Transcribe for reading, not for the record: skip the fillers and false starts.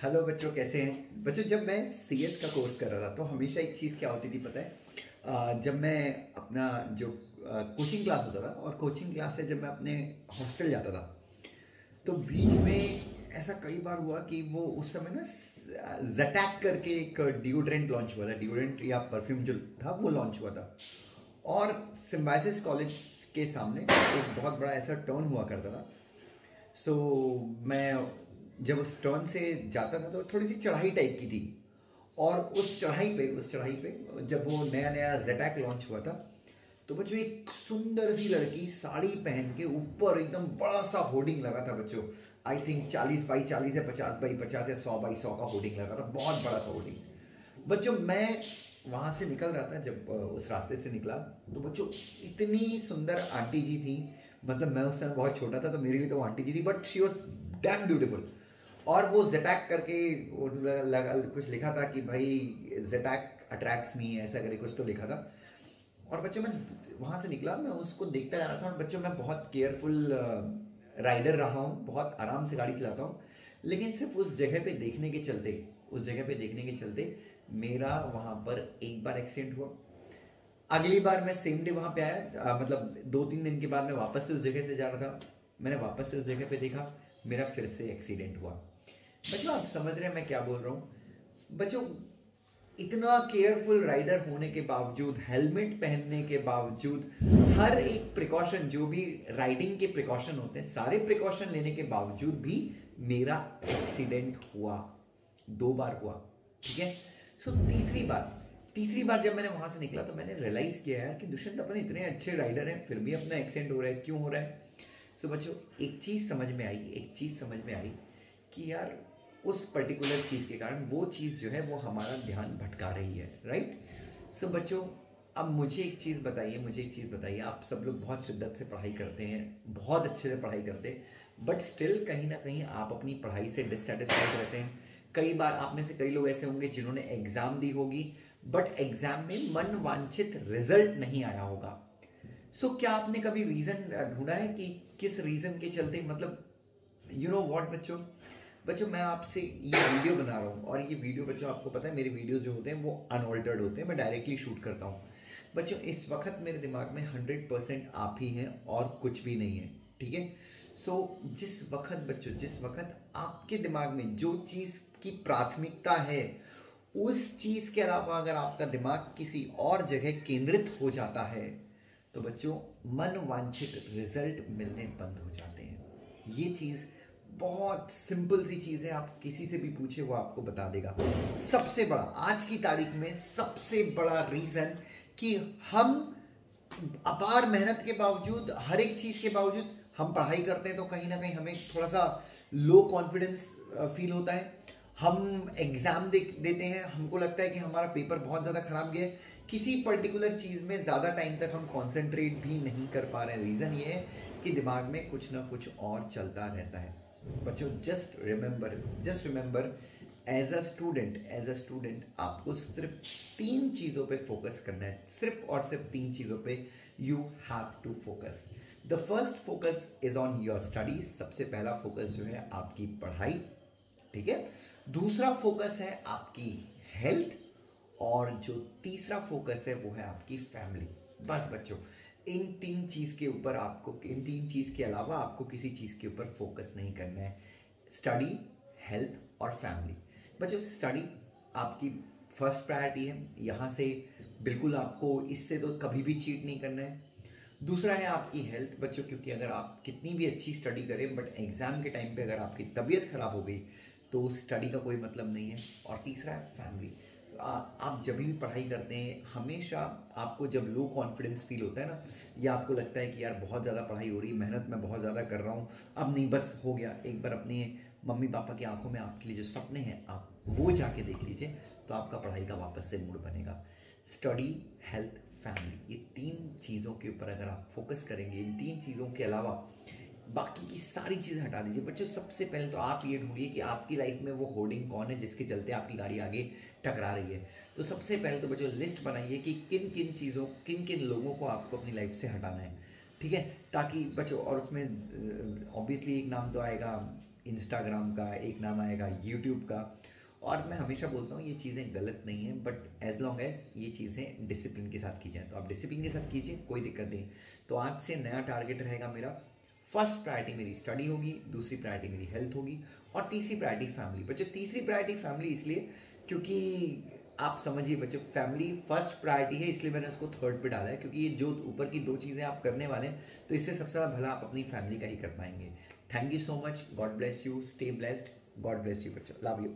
Hello बच्चों, कैसे हैं बच्चों। जब मैं सीएस का कोर्स कर रहा था तो हमेशा एक चीज़ क्या होती थी पता है। जब मैं अपना जो कोचिंग क्लास होता था और कोचिंग क्लास से जब मैं अपने हॉस्टल जाता था तो बीच में ऐसा कई बार हुआ कि वो उस समय ना जटैक करके एक डिओड्रेंट लॉन्च हुआ था। डिओड्रेंट या परफ्यूम जो था वो लॉन्च हुआ था और सिम्बायोसिस कॉलेज के सामने एक बहुत बड़ा ऐसा टर्न हुआ करता था। सो मैं जब उस टर्न से जाता था तो थोड़ी सी चढ़ाई टाइप की थी। और उस चढ़ाई पे जब वो नया नया जेटैक लॉन्च हुआ था तो बच्चों एक सुंदर सी लड़की साड़ी पहन के ऊपर एकदम बड़ा सा होर्डिंग लगा था बच्चों। आई थिंक 40x40 या 50x50 या 100x100 का होर्डिंग लगा था, बहुत बड़ा सा होर्डिंग। बच्चों मैं वहाँ से निकल रहा था, जब उस रास्ते से निकला तो बच्चों इतनी सुंदर आंटी जी थी। मतलब मैं उस समय बहुत छोटा था तो मेरे लिए तो वो आंटी जी थी, but she was damn beautiful. और वो जेटैक करके कुछ लिखा था कि भाई जेटैक अट्रैक्ट्स मी, ऐसा करके कुछ तो लिखा था। और बच्चों मैं वहाँ से निकला, मैं उसको देखता जा रहा था। और बच्चों मैं बहुत केयरफुल राइडर रहा हूँ, बहुत आराम से गाड़ी चलाता हूँ, लेकिन सिर्फ उस जगह पे देखने के चलते मेरा वहाँ पर एक बार एक्सीडेंट हुआ। अगली बार मैं सेम डे वहाँ पे आया, मतलब 2-3 दिन के बाद मैं वापस से उस जगह से जा रहा था। मैंने वापस से उस जगह पे देखा, मेरा फिर से एक्सीडेंट हुआ। बच्चों आप समझ रहे हैं मैं क्या बोल रहा हूँ। बच्चों इतना केयरफुल राइडर होने के बावजूद, हेलमेट पहनने के बावजूद, हर एक प्रिकॉशन जो भी राइडिंग के प्रिकॉशन होते हैं सारे प्रिकॉशन लेने के बावजूद भी मेरा एक्सीडेंट हुआ, 2 बार हुआ। ठीक है। सो तीसरी बार जब मैंने वहां से निकला तो मैंने रियलाइज किया यार कि दुष्यंत अपन इतने अच्छे राइडर हैं फिर भी अपना एक्सीडेंट हो रहा है, क्यों हो रहा है। सो बच्चों एक चीज़ समझ में आई कि यार उस पर्टिकुलर चीज़ के कारण वो चीज़ जो है वो हमारा ध्यान भटका रही है, राइट। सो बच्चों अब मुझे एक चीज़ बताइए, आप सब लोग बहुत शिद्दत से पढ़ाई करते हैं, बहुत अच्छे से पढ़ाई करते हैं, बट स्टिल कहीं ना कहीं आप अपनी पढ़ाई से डिससेटिस्फाइड रहते हैं। कई बार आप में से कई लोग ऐसे होंगे जिन्होंने एग्ज़ाम दी होगी बट एग्ज़ाम में मन वांछित रिजल्ट नहीं आया होगा। सो क्या आपने कभी रीज़न ढूंढा है कि किस रीज़न के चलते, मतलब यू नो वॉट बच्चों। बच्चों मैं आपसे ये वीडियो बना रहा हूँ और ये वीडियो बच्चों आपको पता है मेरे वीडियोस जो होते हैं वो अनऑल्टर्ड होते हैं, मैं डायरेक्टली शूट करता हूँ। बच्चों इस वक्त मेरे दिमाग में 100% आप ही हैं और कुछ भी नहीं है। ठीक है। सो जिस वक्त आपके दिमाग में जो चीज़ की प्राथमिकता है उस चीज़ के अलावा अगर आपका दिमाग किसी और जगह केंद्रित हो जाता है तो बच्चों मन वांछित रिजल्ट मिलने बंद हो जाते हैं। ये चीज़ बहुत सिंपल सी चीज़ है, आप किसी से भी पूछे वो आपको बता देगा। सबसे बड़ा आज की तारीख में सबसे बड़ा रीज़न कि हम अपार मेहनत के बावजूद, हर एक चीज़ के बावजूद हम पढ़ाई करते हैं तो कहीं ना कहीं हमें थोड़ा सा लो कॉन्फिडेंस फील होता है। हम एग्ज़ाम देते हैं, हमको लगता है कि हमारा पेपर बहुत ज़्यादा ख़राब गया है, किसी पर्टिकुलर चीज़ में ज़्यादा टाइम तक हम कॉन्सेंट्रेट भी नहीं कर पा रहे हैं। रीज़न ये है कि दिमाग में कुछ ना कुछ और चलता रहता है। बच्चों just remember as a student आपको सिर्फ 3 चीज़ों पे फोकस करना है, सिर्फ और सिर्फ 3 चीज़ों पे you have to focus. The first focus is on your studies, सबसे पहला फोकस जो है आपकी पढ़ाई। ठीक है। दूसरा फोकस है आपकी हेल्थ और जो तीसरा फोकस है वो है आपकी फैमिली। बस बच्चों इन 3 चीज़ के ऊपर आपको, इन 3 चीज़ के अलावा आपको किसी चीज़ के ऊपर फोकस नहीं करना है। स्टडी, हेल्थ और फैमिली। बच्चों स्टडी आपकी फर्स्ट प्रायोरिटी है, यहाँ से बिल्कुल आपको इससे तो कभी भी चीट नहीं करना है। दूसरा है आपकी हेल्थ बच्चों, क्योंकि अगर आप कितनी भी अच्छी स्टडी करें बट एग्ज़ाम के टाइम पे अगर आपकी तबीयत ख़राब हो गई तो स्टडी का कोई मतलब नहीं है। और तीसरा है फैमिली। आप जब भी पढ़ाई करते हैं हमेशा आपको जब लो कॉन्फिडेंस फील होता है ना, या आपको लगता है कि यार बहुत ज़्यादा पढ़ाई हो रही है, मेहनत मैं बहुत ज़्यादा कर रहा हूँ, अब नहीं बस हो गया, एक बार अपनी मम्मी पापा की आंखों में आपके लिए जो सपने हैं आप वो जाके देख लीजिए, तो आपका पढ़ाई का वापस से मूड बनेगा। स्टडी, हेल्थ, फैमिली, ये 3 चीज़ों के ऊपर अगर आप फोकस करेंगे, इन 3 चीज़ों के अलावा बाकी की सारी चीज़ें हटा दीजिए। बच्चों सबसे पहले तो आप ये ढूंढिए कि आपकी लाइफ में वो होर्डिंग कौन है जिसके चलते आपकी गाड़ी आगे टकरा रही है। तो सबसे पहले तो बच्चों लिस्ट बनाइए कि किन किन चीज़ों, किन किन लोगों को आपको अपनी लाइफ से हटाना है। ठीक है। ताकि बच्चों, और उसमें ऑब्वियसली एक नाम तो आएगा इंस्टाग्राम का, एक नाम आएगा यूट्यूब का। और मैं हमेशा बोलता हूँ ये चीज़ें गलत नहीं है, बट एज लॉन्ग एज ये चीज़ें डिसिप्लिन के साथ की जाए, तो आप डिसिप्लिन के साथ कीजिए, कोई दिक्कत नहीं। तो आज से नया टारगेट रहेगा मेरा, फर्स्ट प्रायोरिटी मेरी स्टडी होगी, दूसरी प्रायोरिटी मेरी हेल्थ होगी, और तीसरी प्रायोरिटी फैमिली। बच्चों तीसरी प्रायोरिटी फैमिली इसलिए क्योंकि आप समझिए बच्चों, फैमिली फर्स्ट प्रायोरिटी है, इसलिए मैंने उसको थर्ड पे डाला है, क्योंकि ये जो ऊपर की दो चीज़ें आप करने वाले हैं तो इससे सबसे ज़्यादा भला आप अपनी फैमिली का ही कर पाएंगे। Thank you so much, God bless you, stay blessed, God bless you बच्चों, लव यू।